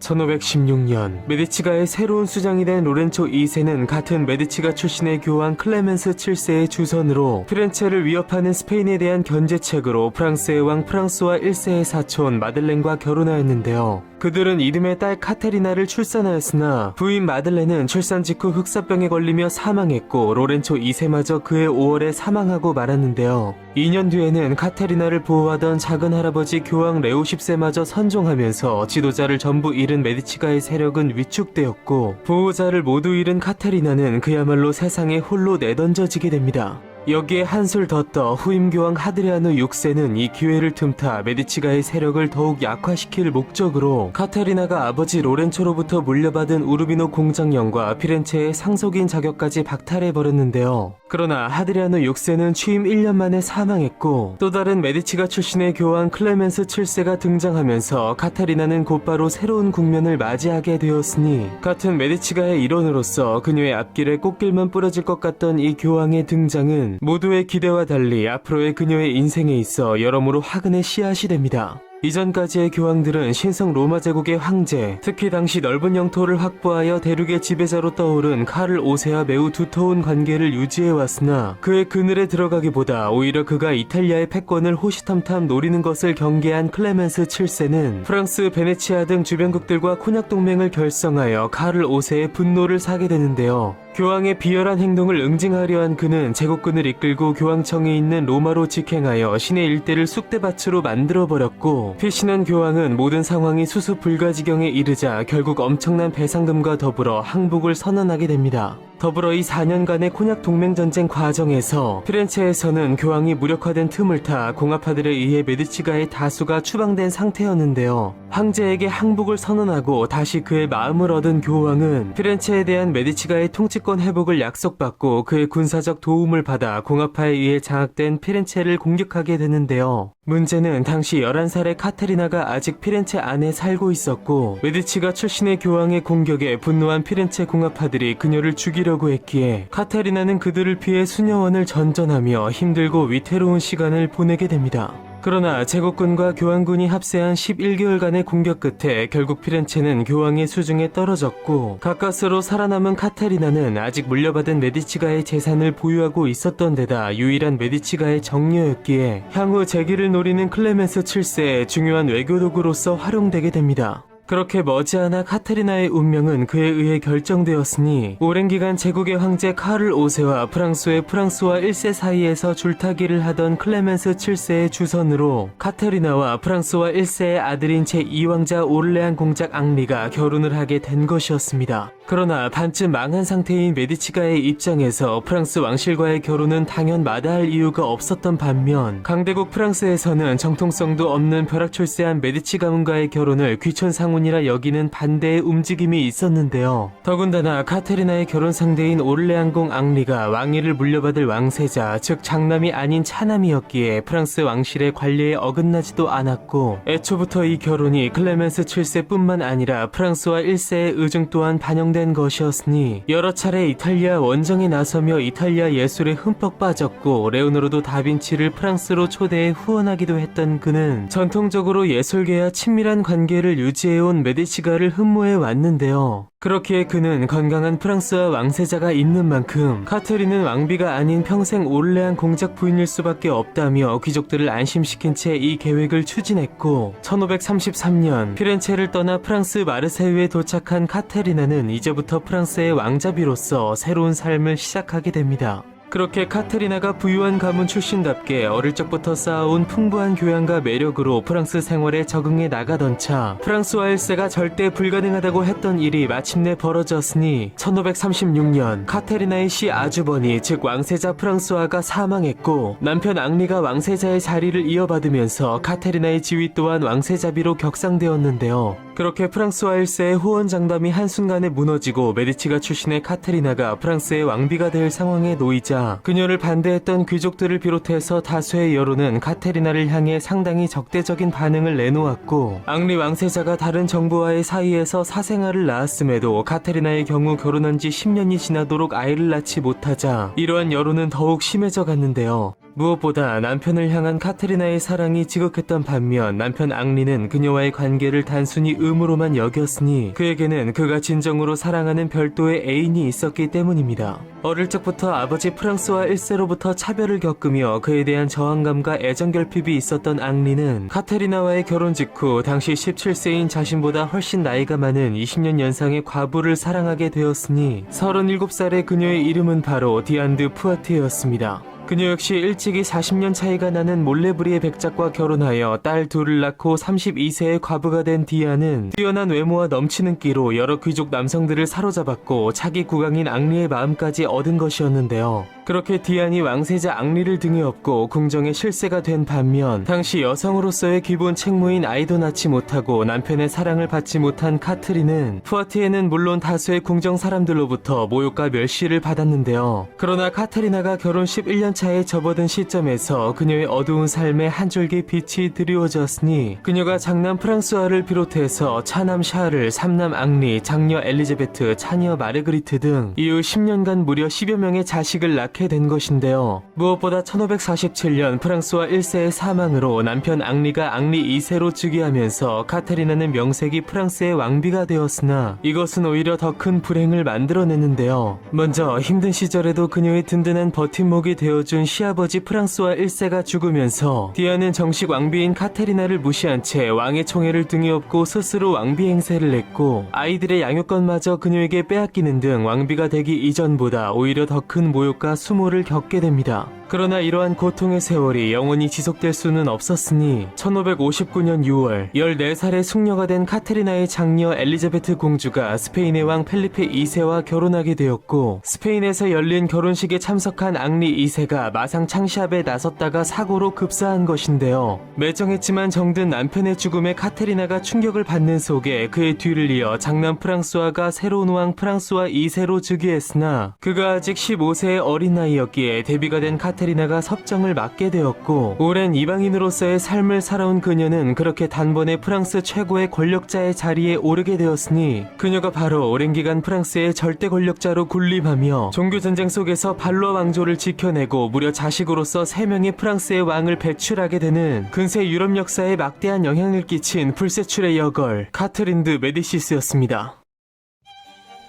1516년 메디치가의 새로운 수장이 된 로렌초 2세는 같은 메디치가 출신의 교황 클레멘스 7세의 주선으로 피렌체를 위협하는 스페인에 대한 견제책으로 프랑스의 왕 프랑스와 1세의 사촌 마들렌과 결혼하였는데요. 그들은 이듬해 딸 카테리나를 출산하였으나 부인 마들렌은 출산 직후 흑사병에 걸리며 사망했고 로렌초 2세마저 그해 5월에 사망하고 말았는데요. 2년 뒤에는 카테리나를 보호하던 작은 할아버지 교황 레오 10세마저 선종하면서 지도자를 전부 잃은 메디치가의 세력은 위축되었고 보호자를 모두 잃은 카테리나는 그야말로 세상에 홀로 내던져지게 됩니다. 여기에 한술 더 떠 후임 교황 하드리아누 6세는 이 기회를 틈타 메디치가의 세력을 더욱 약화시킬 목적으로 카테리나가 아버지 로렌초로부터 물려받은 우르비노 공장령과 피렌체의 상속인 자격까지 박탈해버렸는데요. 그러나 하드리아누 6세는 취임 1년 만에 사망했고 또 다른 메디치가 출신의 교황 클레멘스 7세가 등장하면서 카테리나는 곧바로 새로운 국면을 맞이하게 되었으니 같은 메디치가의 일원으로서 그녀의 앞길에 꽃길만 뿌려질 것 같던 이 교황의 등장은 모두의 기대와 달리 앞으로의 그녀의 인생에 있어 여러모로 화근의 씨앗이 됩니다. 이전까지의 교황들은 신성 로마 제국의 황제, 특히 당시 넓은 영토를 확보하여 대륙의 지배자로 떠오른 카를 5세와 매우 두터운 관계를 유지해왔으나 그의 그늘에 들어가기보다 오히려 그가 이탈리아의 패권을 호시탐탐 노리는 것을 경계한 클레멘스 7세는 프랑스, 베네치아 등 주변국들과 코냑 동맹을 결성하여 카를 5세의 분노를 사게 되는데요. 교황의 비열한 행동을 응징하려 한 그는 제국군을 이끌고 교황청에 있는 로마로 직행하여 시내 일대를 쑥대밭으로 만들어버렸고 피신한 교황은 모든 상황이 수수불가지경에 이르자 결국 엄청난 배상금과 더불어 항복을 선언하게 됩니다. 더불어 이 4년간의 코냑 동맹전쟁 과정에서 피렌체에서는 교황이 무력화된 틈을 타 공화파들에 의해 메디치가의 다수가 추방된 상태였는데요. 황제에게 항복을 선언하고 다시 그의 마음을 얻은 교황은 피렌체에 대한 메디치가의 통치권 회복을 약속받고 그의 군사적 도움을 받아 공화파에 의해 장악된 피렌체를 공격하게 되는데요. 문제는 당시 11살의 카테리나가 아직 피렌체 안에 살고 있었고 메디치가 출신의 교황의 공격에 분노한 피렌체 공화파들이 그녀를 죽이려고 했기에 카테리나는 그들을 피해 수녀원을 전전하며 힘들고 위태로운 시간을 보내게 됩니다. 그러나 제국군과 교황군이 합세한 11개월간의 공격 끝에 결국 피렌체는 교황의 수중에 떨어졌고 가까스로 살아남은 카테리나는 아직 물려받은 메디치가의 재산을 보유하고 있었던 데다 유일한 메디치가의 정녀였기에 향후 재기를 노리는 클레멘스 7세의 중요한 외교도구로서 활용되게 됩니다. 그렇게 머지않아 카테리나의 운명은 그에 의해 결정되었으니 오랜 기간 제국의 황제 카를 5세와 프랑스의 프랑스와 1세 사이에서 줄타기를 하던 클레멘스 7세의 주선으로 카테리나와 프랑스와 1세의 아들인 제2왕자 오를레안 공작 앙리가 결혼을 하게 된 것이었습니다. 그러나 반쯤 망한 상태인 메디치가의 입장에서 프랑스 왕실과의 결혼은 당연 마다할 이유가 없었던 반면 강대국 프랑스에서는 정통성도 없는 벼락출세한 메디치 가문과의 결혼을 귀천상운이라 여기는 반대의 움직임이 있었는데요. 더군다나 카테리나의 결혼 상대인 오를레안공 앙리가 왕위를 물려받을 왕세자, 즉 장남이 아닌 차남이었기에 프랑스 왕실의 관례에 어긋나지도 않았고 애초부터 이 결혼이 클레멘스 7세뿐만 아니라 프랑스와 1세의 의중 또한 반영된 것이었으니 여러 차례 이탈리아 원정에 나서며 이탈리아 예술에 흠뻑 빠졌고 레오나르도 다빈치를 프랑스로 초대해 후원하기도 했던 그는 전통적으로 예술계와 친밀한 관계를 유지해온 메디치가를 흠모해 왔는데요. 그렇기에 그는 건강한 프랑스와 왕세자가 있는 만큼 카테리는 왕비가 아닌 평생 오를레안 공작 부인일 수밖에 없다며 귀족들을 안심시킨 채 이 계획을 추진했고 1533년 피렌체를 떠나 프랑스 마르세유에 도착한 카테리나는 이제부터 프랑스의 왕자비로서 새로운 삶을 시작하게 됩니다. 그렇게 카테리나가 부유한 가문 출신답게 어릴 적부터 쌓아온 풍부한 교양과 매력으로 프랑스 생활에 적응해 나가던 차 프랑스와 1세가 절대 불가능하다고 했던 일이 마침내 벌어졌으니 1536년 카테리나의 시아주버니 즉 왕세자 프랑스와가 사망했고 남편 앙리가 왕세자의 자리를 이어받으면서 카테리나의 지위 또한 왕세자비로 격상되었는데요. 그렇게 프랑스와 1세의 호언장담이 한순간에 무너지고 메디치가 출신의 카테리나가 프랑스의 왕비가 될 상황에 놓이자 그녀를 반대했던 귀족들을 비롯해서 다수의 여론은 카테리나를 향해 상당히 적대적인 반응을 내놓았고 앙리 왕세자가 다른 정부와의 사이에서 사생아를 낳았음에도 카테리나의 경우 결혼한 지 10년이 지나도록 아이를 낳지 못하자 이러한 여론은 더욱 심해져 갔는데요. 무엇보다 남편을 향한 카테리나의 사랑이 지극했던 반면 남편 앙리는 그녀와의 관계를 단순히 의무로만 여겼으니 그에게는 그가 진정으로 사랑하는 별도의 애인이 있었기 때문입니다. 어릴 적부터 아버지 프랑스와 1세로부터 차별을 겪으며 그에 대한 저항감과 애정결핍이 있었던 앙리는 카테리나와의 결혼 직후 당시 17세인 자신보다 훨씬 나이가 많은 20년 연상의 과부를 사랑하게 되었으니 37살의 그녀의 이름은 바로 디안 드 푸아티였습니다. 그녀 역시 일찍이 40년 차이가 나는 몰레브리의 백작과 결혼하여 딸 둘을 낳고 32세의 과부가 된 디안은 뛰어난 외모와 넘치는 끼로 여러 귀족 남성들을 사로잡았고 차기 국왕인 앙리의 마음까지 얻은 것이었는데요. 그렇게 디안이 왕세자 앙리를 등에 업고 궁정의 실세가 된 반면 당시 여성으로서의 기본 책무인 아이도 낳지 못하고 남편의 사랑을 받지 못한 카트린은 푸아티에는 물론 다수의 궁정 사람들로부터 모욕과 멸시를 받았는데요. 그러나 카테리나가 결혼 11년 차에 접어든 시점에서 그녀의 어두운 삶에 한 줄기 빛이 드리워졌으니 그녀가 장남 프랑스와를 비롯해서 차남 샤를, 삼남 앙리, 장녀 엘리자베트, 차녀 마르그리트 등 이후 10년간 무려 10여 명의 자식을 낳게 된 것인데요. 무엇보다 1547년 프랑스와 1세의 사망으로 남편 앙리가 앙리 2세로 즉위하면서 카테리나는 명색이 프랑스의 왕비가 되었으나 이것은 오히려 더 큰 불행을 만들어내는데요. 먼저 힘든 시절에도 그녀의 든든한 버팀목이 되어준 시아버지 프랑스와 1세가 죽으면서 디아는 정식 왕비인 카테리나를 무시한 채 왕의 총애를 등에 업고 스스로 왕비 행세를 했고 아이들의 양육권마저 그녀에게 빼앗기는 등 왕비가 되기 이전보다 오히려 더 큰 모욕과 수모를 겪게 됩니다. 그러나 이러한 고통의 세월이 영원히 지속될 수는 없었으니 1559년 6월 14살의 숙녀가 된 카테리나의 장녀 엘리자베트 공주가 스페인의 왕 펠리페 2세와 결혼하게 되었고 스페인에서 열린 결혼식에 참석한 앙리 2세가 마상 창시합에 나섰다가 사고로 급사한 것인데요. 매정했지만 정든 남편의 죽음에 카테리나가 충격을 받는 속에 그의 뒤를 이어 장남 프랑스와가 새로운 왕 프랑스와 2세로 즉위했으나 그가 아직 15세의 어린 나이였기에 데뷔가 된 카테리나가 섭정을 맡게 되었고 오랜 이방인으로서의 삶을 살아온 그녀는 그렇게 단번에 프랑스 최고의 권력자의 자리에 오르게 되었으니 그녀가 바로 오랜 기간 프랑스의 절대 권력자로 군림하며 종교전쟁 속에서 발로 왕조를 지켜내고 무려 자식으로서 3명의 프랑스의 왕을 배출하게 되는 근세 유럽 역사에 막대한 영향을 끼친 불세출의 여걸 카트린 드 메디시스였습니다.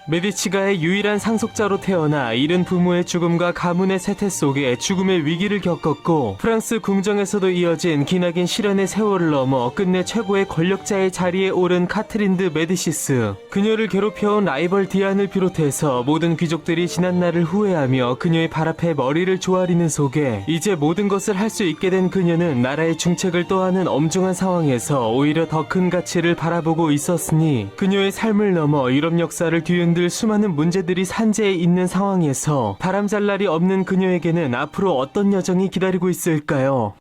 메디치가의 유일한 상속자로 태어나 잃은 부모의 죽음과 가문의 쇠퇴 속에 죽음의 위기를 겪었고 프랑스 궁정에서도 이어진 기나긴 시련의 세월을 넘어 끝내 최고의 권력자의 자리에 오른 카트린 드 메디시스. 그녀를 괴롭혀온 라이벌 디안을 비롯해서 모든 귀족들이 지난날을 후회하며 그녀의 발 앞에 머리를 조아리는 속에 이제 모든 것을 할 수 있게 된 그녀는 나라의 중책을 떠하는 엄중한 상황에서 오히려 더 큰 가치를 바라보고 있었으니 그녀의 삶을 넘어 유럽 역사를 뒤흔들 수많은 문제들이 산재해 있는 상황에서 바람잘 날이 없는 그녀에게는 앞으로 어떤 여정이 기다리고 있을까요?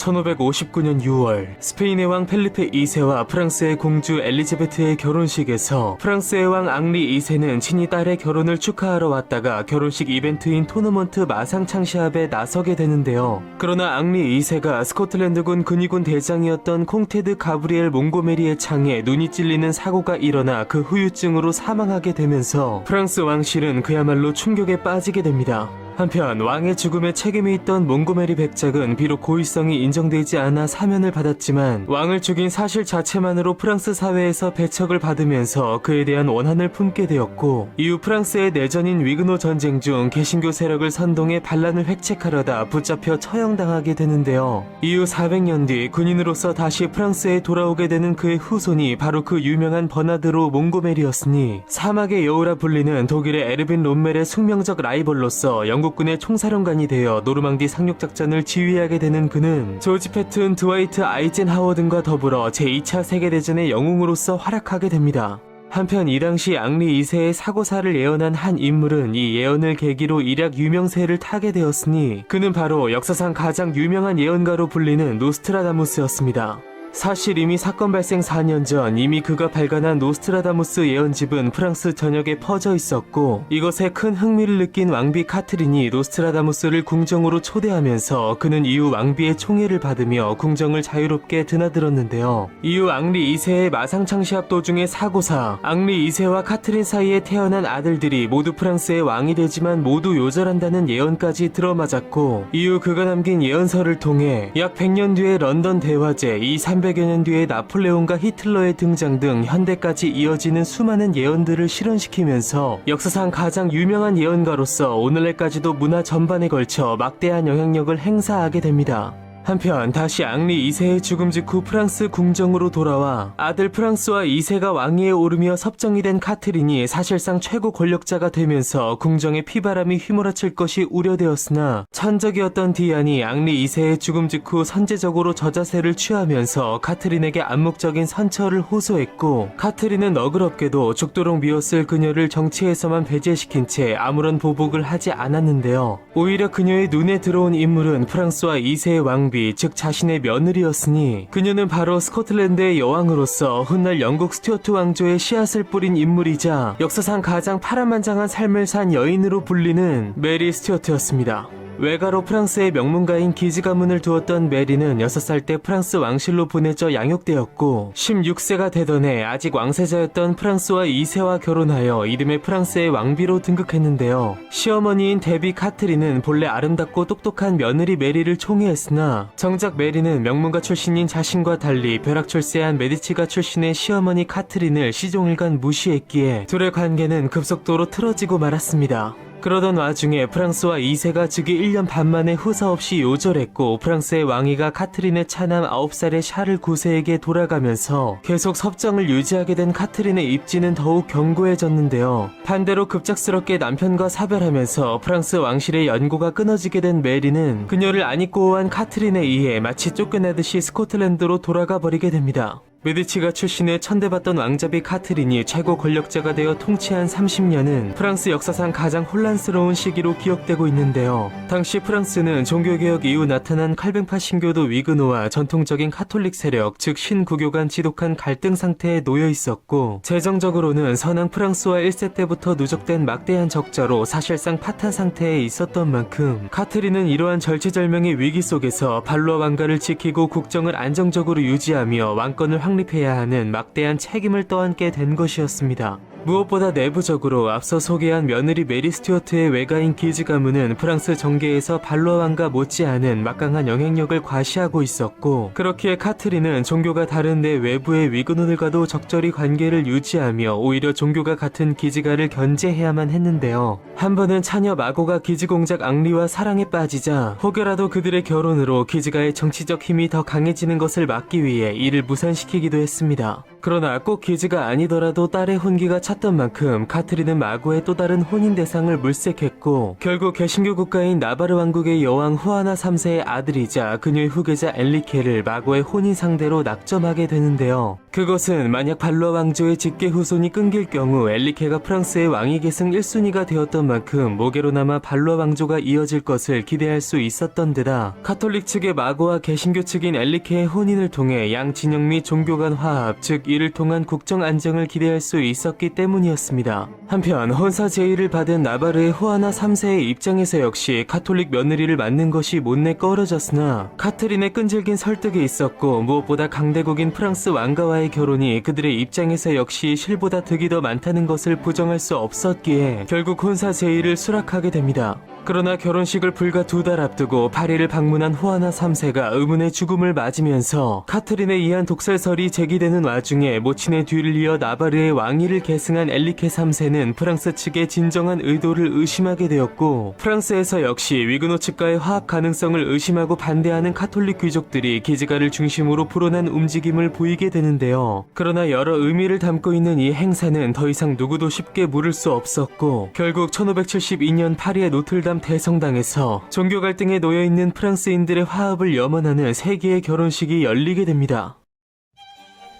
1559년 6월 스페인의 왕 펠리페 2세와 프랑스의 공주 엘리자베트의 결혼식에서 프랑스의 왕 앙리 2세는 친히 딸의 결혼을 축하하러 왔다가 결혼식 이벤트인 토너먼트 마상창시합에 나서게 되는데요. 그러나 앙리 2세가 스코틀랜드군 근위군 대장이었던 콩테드 가브리엘 몽고메리의 창에 눈이 찔리는 사고가 일어나 그 후유증으로 사망하게 되면서 프랑스 왕실은 그야말로 충격에 빠지게 됩니다. 한편 왕의 죽음에 책임이 있던 몽고메리 백작은 비록 고의성이 인정되지 않아 사면을 받았지만 왕을 죽인 사실 자체만으로 프랑스 사회에서 배척을 받으면서 그에 대한 원한을 품게 되었고 이후 프랑스의 내전인 위그노 전쟁 중 개신교 세력을 선동해 반란을 획책하려다 붙잡혀 처형당하게 되는데요. 이후 400년 뒤 군인으로서 다시 프랑스에 돌아오게 되는 그의 후손이 바로 그 유명한 버나드로 몽고메리였으니 사막의 여우라 불리는 독일의 에르빈 롬멜의 숙명적 라이벌로서 영국군의 총사령관이 되어 노르망디 상륙작전을 지휘하게 되는 그는 조지 패튼, 드와이트 아이젠하워 등과 더불어 제2차 세계대전의 영웅으로서 활약하게 됩니다. 한편 이 당시 앙리 2세의 사고사를 예언한 한 인물은 이 예언을 계기로 일약 유명세를 타게 되었으니 그는 바로 역사상 가장 유명한 예언가로 불리는 노스트라다무스였습니다. 사실 이미 사건 발생 4년 전 이미 그가 발간한 노스트라다무스 예언집은 프랑스 전역에 퍼져 있었고, 이것에 큰 흥미를 느낀 왕비 카트린이 노스트라다무스를 궁정으로 초대하면서 그는 이후 왕비의 총애를 받으며 궁정을 자유롭게 드나들었는데요. 이후 앙리 2세의 마상창 시합 도중의 사고사, 앙리 2세와 카트린 사이에 태어난 아들들이 모두 프랑스의 왕이 되지만 모두 요절한다는 예언까지 들어맞았고, 이후 그가 남긴 예언서를 통해 약 100년 뒤의 런던 대화제, 300여 년 뒤에 나폴레온과 히틀러의 등장 등 현대까지 이어지는 수많은 예언들을 실현시키면서 역사상 가장 유명한 예언가로서 오늘날까지도 문화 전반에 걸쳐 막대한 영향력을 행사하게 됩니다. 한편 다시 앙리 2세의 죽음 직후 프랑스 궁정으로 돌아와 아들 프랑스와 2세가 왕위에 오르며 섭정이 된 카트린이 사실상 최고 권력자가 되면서 궁정에 피바람이 휘몰아칠 것이 우려되었으나, 천적이었던 디안이 앙리 2세의 죽음 직후 선제적으로 저자세를 취하면서 카트린에게 암묵적인 선처를 호소했고, 카트린은 너그럽게도 죽도록 미웠을 그녀를 정치에서만 배제시킨 채 아무런 보복을 하지 않았는데요. 오히려 그녀의 눈에 들어온 인물은 프랑스와 2세의 왕비, 즉 자신의 며느리였으니 그녀는 바로 스코틀랜드의 여왕으로서 훗날 영국 스튜어트 왕조의 씨앗을 뿌린 인물이자 역사상 가장 파란만장한 삶을 산 여인으로 불리는 메리 스튜어트였습니다. 외가로 프랑스의 명문가인 기지 가문을 두었던 메리는 6살 때 프랑스 왕실로 보내져 양육되었고, 16세가 되던 해 아직 왕세자였던 프랑스와 2세와 결혼하여 이름의 프랑스의 왕비로 등극했는데요. 시어머니인 데비 카트린은 본래 아름답고 똑똑한 며느리 메리를 총애했으나, 정작 메리는 명문가 출신인 자신과 달리 벼락출세한 메디치가 출신의 시어머니 카트린을 시종일관 무시했기에 둘의 관계는 급속도로 틀어지고 말았습니다. 그러던 와중에 프랑스와 2세가 즉위 1년 반 만에 후사 없이 요절했고, 프랑스의 왕위가 카트린의 차남 9살의 샤를 9세에게 돌아가면서 계속 섭정을 유지하게 된 카트린의 입지는 더욱 견고해졌는데요. 반대로 급작스럽게 남편과 사별하면서 프랑스 왕실의 연고가 끊어지게 된 메리는 그녀를 안입고한 카트린에 의해 마치 쫓겨나듯이 스코틀랜드로 돌아가 버리게 됩니다. 메디치가 출신의 천대받던 왕자비 카트린이 최고 권력자가 되어 통치한 30년은 프랑스 역사상 가장 혼란스러운 시기로 기억되고 있는데요. 당시 프랑스는 종교개혁 이후 나타난 칼뱅파 신교도 위그노와 전통적인 카톨릭 세력, 즉 신구교 간 지독한 갈등 상태에 놓여 있었고, 재정적으로는 선왕 프랑스와 1세 때부터 누적된 막대한 적자로 사실상 파탄 상태에 있었던 만큼 카트린은 이러한 절체절명의 위기 속에서 발로아 왕가를 지키고 국정을 안정적으로 유지하며 왕권을 확립해야 하는 막대한 책임을 떠안게 된 것이었습니다. 무엇보다 내부적으로 앞서 소개한 며느리 메리 스튜어트의 외가인 기지 가문은 프랑스 정계에서 발로아 왕과 못지않은 막강한 영향력을 과시하고 있었고, 그렇기에 카트린은 종교가 다른 내 외부의 위그노들과도 적절히 관계를 유지하며 오히려 종교가 같은 기지가를 견제해야만 했는데요. 한 번은 차녀 마고가 기지 공작 앙리와 사랑에 빠지자 혹여라도 그들의 결혼으로 기지가의 정치적 힘이 더 강해지는 것을 막기 위해 이를 무산시키기도 했습니다. 그러나 꼭 기지가 아니더라도 딸의 혼기가 찼던 만큼 카트린은 마고의 또 다른 혼인 대상을 물색했고, 결국 개신교 국가인 나바르 왕국의 여왕 후아나 3세의 아들이자 그녀의 후계자 엔리케를 마고의 혼인 상대로 낙점하게 되는데요. 그것은 만약 발로아 왕조의 직계 후손이 끊길 경우 엔리케가 프랑스의 왕위 계승 1순위가 되었던 만큼 모계로나마 발로아 왕조가 이어질 것을 기대할 수 있었던 데다, 카톨릭 측의 마고와 개신교 측인 엔리케의 혼인을 통해 양 진영 및 종교 간 화합, 즉 이를 통한 국정 안정을 기대할 수 있었기 때문이었습니다. 한편 혼사 제의를 받은 나바르의 후아나 3세의 입장에서 역시 카톨릭 며느리를 맞는 것이 못내 꺼려졌으나, 카트린의 끈질긴 설득이 있었고, 무엇보다 강대국인 프랑스 왕가와의 결혼이 그들의 입장에서 역시 실보다 득이 더 많다는 것을 부정할 수 없었기에 결국 혼사 제의를 수락하게 됩니다. 그러나 결혼식을 불과 2달 앞두고 파리를 방문한 후아나 3세가 의문의 죽음을 맞으면서 카트린에 의한 독살설이 제기되는 와중에 모친의 뒤를 이어 나바르의 왕위를 계승한 엔리케 3세는 프랑스 측의 진정한 의도를 의심하게 되었고, 프랑스에서 역시 위그노 측과의 화합 가능성을 의심하고 반대하는 카톨릭 귀족들이 기지가를 중심으로 불어난 움직임을 보이게 되는데요. 그러나 여러 의미를 담고 있는 이 행사는 더 이상 누구도 쉽게 물을 수 없었고, 결국 1572년 파리의 노틀담 대성당에서 종교 갈등에 놓여있는 프랑스인들의 화합을 염원하는 세계의 결혼식이 열리게 됩니다.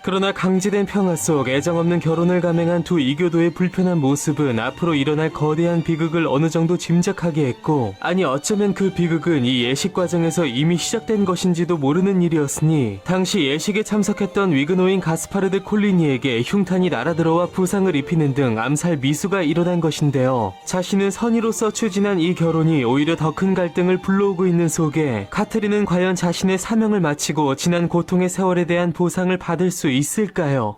그러나 강제된 평화 속 애정 없는 결혼을 감행한 두 이교도의 불편한 모습은 앞으로 일어날 거대한 비극을 어느 정도 짐작하게 했고, 아니 어쩌면 그 비극은 이 예식 과정에서 이미 시작된 것인지도 모르는 일이었으니, 당시 예식에 참석했던 위그노인 가스파르드 콜리니에게 흉탄이 날아들어와 부상을 입히는 등 암살 미수가 일어난 것인데요. 자신은 선의로서 추진한 이 결혼이 오히려 더 큰 갈등을 불러오고 있는 속에 카트린은 과연 자신의 사명을 마치고 지난 고통의 세월에 대한 보상을 받을 수 있을까요?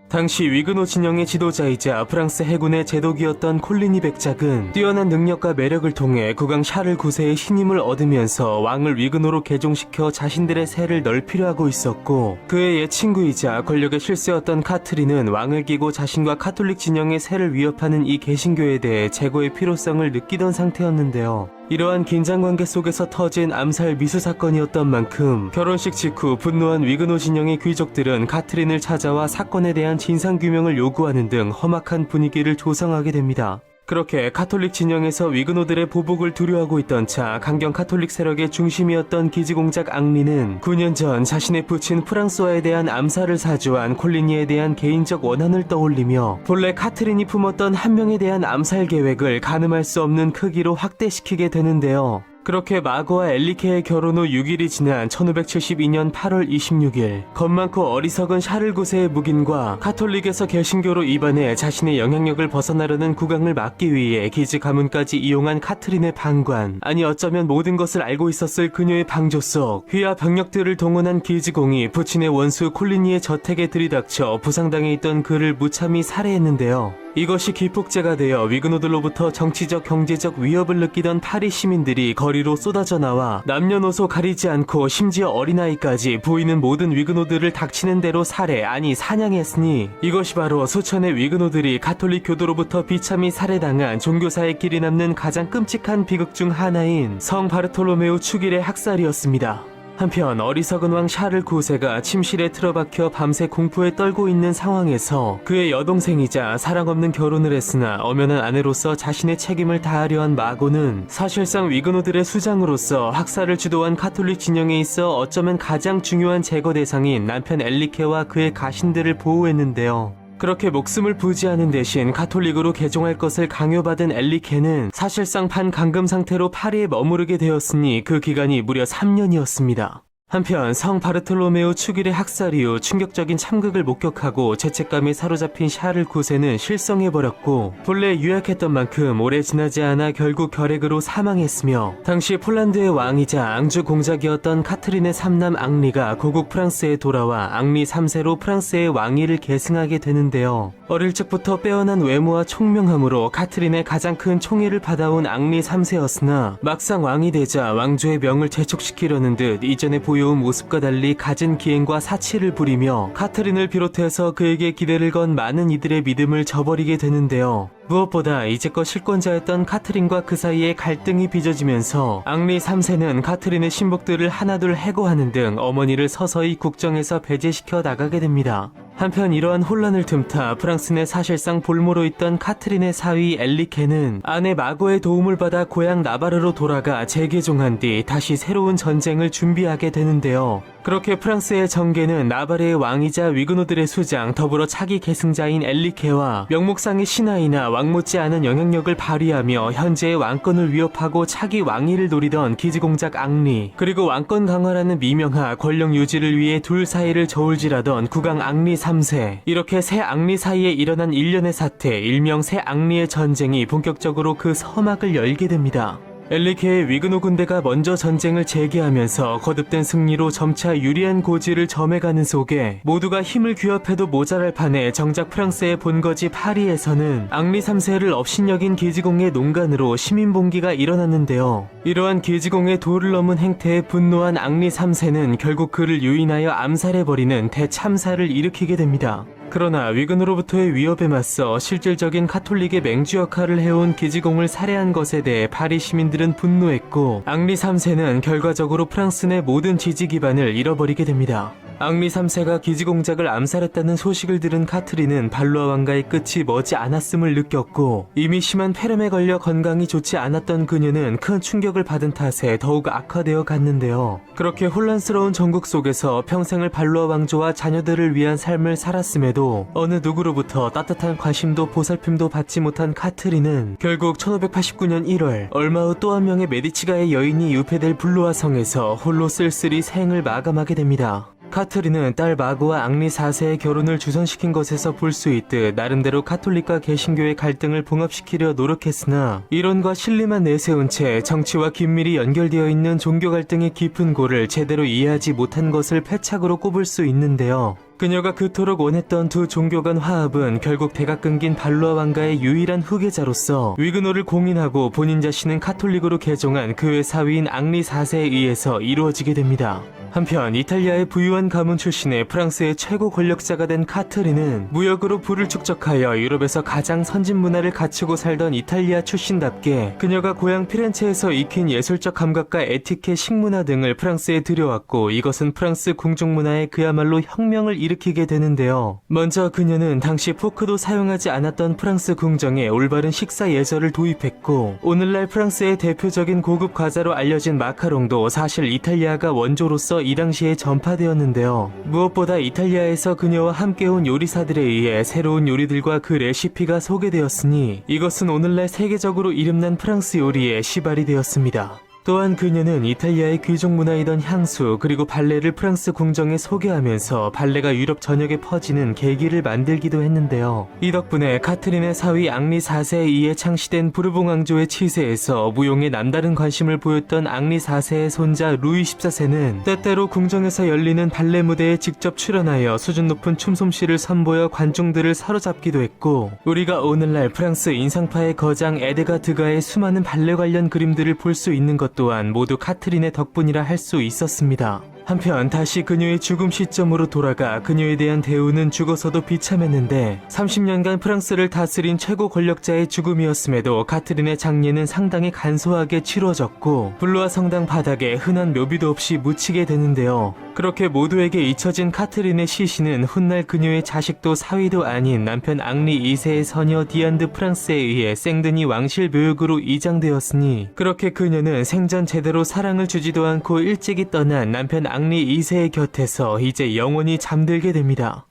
당시 위그노 진영의 지도자이자 프랑스 해군의 제독이었던 콜리니 백작은 뛰어난 능력과 매력을 통해 국왕 샤를 9세의 신임을 얻으면서 왕을 위그노로 개종시켜 자신들의 세를 넓히려 하고 있었고, 그의 옛 친구이자 권력의 실세였던 카트린은 왕을 끼고 자신과 카톨릭 진영의 세를 위협하는 이 개신교에 대해 제거의 필요성을 느끼던 상태였는데요. 이러한 긴장관계 속에서 터진 암살 미수 사건이었던 만큼 결혼식 직후 분노한 위그노 진영의 귀족들은 카트린을 찾아와 사건에 대한 진상규명을 요구하는 등 험악한 분위기를 조성하게 됩니다. 그렇게 카톨릭 진영에서 위그노들의 보복을 두려워하고 있던 차 강경 카톨릭 세력의 중심이었던 기지공작 앙리는 9년 전 자신의 부친 프랑스와에 대한 암살을 사주한 콜리니에 대한 개인적 원한을 떠올리며 본래 카트린이 품었던 한 명에 대한 암살 계획을 가늠할 수 없는 크기로 확대시키게 되는데요. 그렇게 마고와 엘리케의 결혼 후 6일이 지난 1572년 8월 26일, 겁 많고 어리석은 샤를 9세의 묵인과 카톨릭에서 개신교로 입안해 자신의 영향력을 벗어나려는 국왕을 막기 위해 기지 가문까지 이용한 카트린의 방관, 아니 어쩌면 모든 것을 알고 있었을 그녀의 방조 속 휘하 병력들을 동원한 기지공이 부친의 원수 콜리니의 저택에 들이닥쳐 부상당해 있던 그를 무참히 살해했는데요. 이것이 기폭제가 되어 위그노들로부터 정치적 경제적 위협을 느끼던 파리 시민들이 거리로 쏟아져 나와 남녀노소 가리지 않고 심지어 어린아이까지 보이는 모든 위그노들을 닥치는 대로 살해, 아니 사냥했으니, 이것이 바로 수천의 위그노들이 가톨릭 교도로부터 비참히 살해당한 종교사의 길이 남는 가장 끔찍한 비극 중 하나인 성 바르톨로메우 축일의 학살이었습니다. 한편 어리석은 왕 샤를 9세가 침실에 틀어박혀 밤새 공포에 떨고 있는 상황에서 그의 여동생이자 사랑 없는 결혼을 했으나 엄연한 아내로서 자신의 책임을 다하려 한 마고는 사실상 위그노들의 수장으로서 학살을 주도한 카톨릭 진영에 있어 어쩌면 가장 중요한 제거 대상인 남편 엘리케와 그의 가신들을 보호했는데요. 그렇게 목숨을 부지하는 대신 가톨릭으로 개종할 것을 강요받은 엘리케는 사실상 반감금 상태로 파리에 머무르게 되었으니 그 기간이 무려 3년이었습니다. 한편 성 바르톨로메오 축일의 학살 이후 충격적인 참극을 목격하고 죄책감에 사로잡힌 샤를 9세는 실성해버렸고, 본래 유약했던 만큼 오래 지나지 않아 결국 결핵으로 사망했으며, 당시 폴란드의 왕이자 앙주 공작이었던 카트린의 삼남 앙리가 고국 프랑스에 돌아와 앙리 3세로 프랑스의 왕위를 계승하게 되는데요. 어릴 적부터 빼어난 외모와 총명함으로 카트린의 가장 큰 총애를 받아온 앙리 3세였으나 막상 왕이 되자 왕조의 명을 재촉시키려는 듯 이전에 보여온 모습과 달리 갖은 기행과 사치를 부리며 카트린을 비롯해서 그에게 기대를 건 많은 이들의 믿음을 저버리게 되는데요. 무엇보다 이제껏 실권자였던 카트린과 그 사이에 갈등이 빚어지면서 앙리 3세는 카트린의 신복들을 하나둘 해고하는 등 어머니를 서서히 국정에서 배제시켜 나가게 됩니다. 한편 이러한 혼란을 틈타 프랑스 내 사실상 볼모로 있던 카트린의 사위 엘리케는 아내 마고의 도움을 받아 고향 나바르로 돌아가 재개종한 뒤 다시 새로운 전쟁을 준비하게 되는데요. 그렇게 프랑스의 정계는 나바르의 왕이자 위그노들의 수장 더불어 차기 계승자인 엘리케와 명목상의 신하이나 왕 못지않은 영향력을 발휘하며 현재의 왕권을 위협하고 차기 왕위를 노리던 기지공작 앙리, 그리고 왕권 강화라는 미명하 권력 유지를 위해 둘 사이를 저울질하던 국왕 앙리 3세, 이렇게 새 앙리 사이에 일어난 일련의 사태, 일명 새 앙리의 전쟁이 본격적으로 그 서막을 열게 됩니다. 엘리케의 위그노 군대가 먼저 전쟁을 재개하면서 거듭된 승리로 점차 유리한 고지를 점해가는 속에 모두가 힘을 규합해도 모자랄 판에 정작 프랑스의 본거지 파리에서는 앙리 3세를 업신여긴 기지공의 농간으로 시민봉기가 일어났는데요. 이러한 기지공의 도를 넘은 행태에 분노한 앙리 3세는 결국 그를 유인하여 암살해버리는 대참사를 일으키게 됩니다. 그러나 위근으로부터의 위협에 맞서 실질적인 카톨릭의 맹주 역할을 해온 기지공을 살해한 것에 대해 파리 시민들은 분노했고, 앙리 3세는 결과적으로 프랑스 내 모든 지지 기반을 잃어버리게 됩니다. 앙리 3세가 기지공작을 암살했다는 소식을 들은 카트린은 발로아 왕가의 끝이 머지 않았음을 느꼈고, 이미 심한 폐렴에 걸려 건강이 좋지 않았던 그녀는 큰 충격을 받은 탓에 더욱 악화되어 갔는데요. 그렇게 혼란스러운 전국 속에서 평생을 발로아 왕조와 자녀들을 위한 삶을 살았음에도 어느 누구로부터 따뜻한 관심도 보살핌도 받지 못한 카트린은 결국 1589년 1월 얼마 후 또 한 명의 메디치가의 여인이 유폐될 블로아 성에서 홀로 쓸쓸히 생을 마감하게 됩니다. 카트린은 딸 마고와 앙리 4세의 결혼을 주선시킨 것에서 볼 수 있듯 나름대로 카톨릭과 개신교의 갈등을 봉합시키려 노력했으나, 이론과 실리만 내세운 채 정치와 긴밀히 연결되어 있는 종교 갈등의 깊은 골을 제대로 이해하지 못한 것을 패착으로 꼽을 수 있는데요. 그녀가 그토록 원했던 두 종교 간 화합은 결국 대가 끊긴 발로아 왕가의 유일한 후계자로서 위그노를 공인하고 본인 자신은 카톨릭으로 개종한 그의 사위인 앙리 4세에 의해서 이루어지게 됩니다. 한편 이탈리아의 부유한 가문 출신의 프랑스의 최고 권력자가 된 카트린은 무역으로 부를 축적하여 유럽에서 가장 선진 문화를 갖추고 살던 이탈리아 출신답게 그녀가 고향 피렌체에서 익힌 예술적 감각과 에티켓, 식문화 등을 프랑스에 들여왔고, 이것은 프랑스 궁중문화에 그야말로 혁명을 일으키게 되는데요. 먼저 그녀는 당시 포크도 사용하지 않았던 프랑스 궁정에 올바른 식사 예절을 도입했고, 오늘날 프랑스의 대표적인 고급 과자로 알려진 마카롱도 사실 이탈리아가 원조로서 이 당시에 전파되었는데요. 무엇보다 이탈리아에서 그녀와 함께 온 요리사들에 의해 새로운 요리들과 그 레시피가 소개되었으니 이것은 오늘날 세계적으로 이름난 프랑스 요리의 시발이 되었습니다. 또한 그녀는 이탈리아의 귀족 문화이던 향수 그리고 발레를 프랑스 궁정에 소개하면서 발레가 유럽 전역에 퍼지는 계기를 만들기도 했는데요. 이 덕분에 카트린의 사위 앙리 4세에 의해 창시된 부르봉 왕조의 치세에서 무용에 남다른 관심을 보였던 앙리 4세의 손자 루이 14세는 때때로 궁정에서 열리는 발레 무대에 직접 출연하여 수준 높은 춤솜씨를 선보여 관중들을 사로잡기도 했고, 우리가 오늘날 프랑스 인상파의 거장 에드가 드가의 수많은 발레 관련 그림들을 볼 수 있는 것 또한 모두 카트린의 덕분이라 할 수 있었습니다. 한편 다시 그녀의 죽음 시점으로 돌아가 그녀에 대한 대우는 죽어서도 비참했는데, 30년간 프랑스를 다스린 최고 권력자의 죽음이었음에도 카트린의 장례는 상당히 간소하게 치러졌고, 블로아 성당 바닥에 흔한 묘비도 없이 묻히게 되는데요. 그렇게 모두에게 잊혀진 카트린의 시신은 훗날 그녀의 자식도 사위도 아닌 남편 앙리 2세의 서녀 디안 드 프랑스에 의해 생드니 왕실 묘역으로 이장되었으니, 그렇게 그녀는 생전 제대로 사랑을 주지도 않고 일찍이 떠난 남편 앙리 2세의 곁에서 이제 영원히 잠들게 됩니다.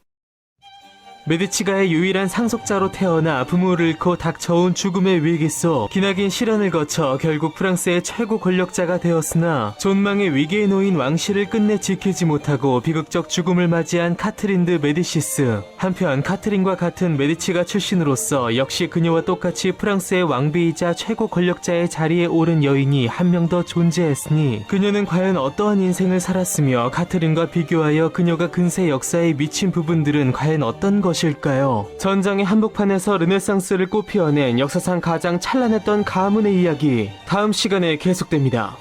메디치가의 유일한 상속자로 태어나 부모를 잃고 닥쳐온 죽음의 위기 속 기나긴 시련을 거쳐 결국 프랑스의 최고 권력자가 되었으나, 존망의 위기에 놓인 왕실을 끝내 지키지 못하고 비극적 죽음을 맞이한 카트린 드 메디시스. 한편 카트린과 같은 메디치가 출신으로서 역시 그녀와 똑같이 프랑스의 왕비이자 최고 권력자의 자리에 오른 여인이 한 명 더 존재했으니, 그녀는 과연 어떠한 인생을 살았으며 카트린과 비교하여 그녀가 근세 역사에 미친 부분들은 과연 어떤 것일까요? 전장의 한복판에서 르네상스를 꽃피워낸 역사상 가장 찬란했던 가문의 이야기, 다음 시간에 계속됩니다.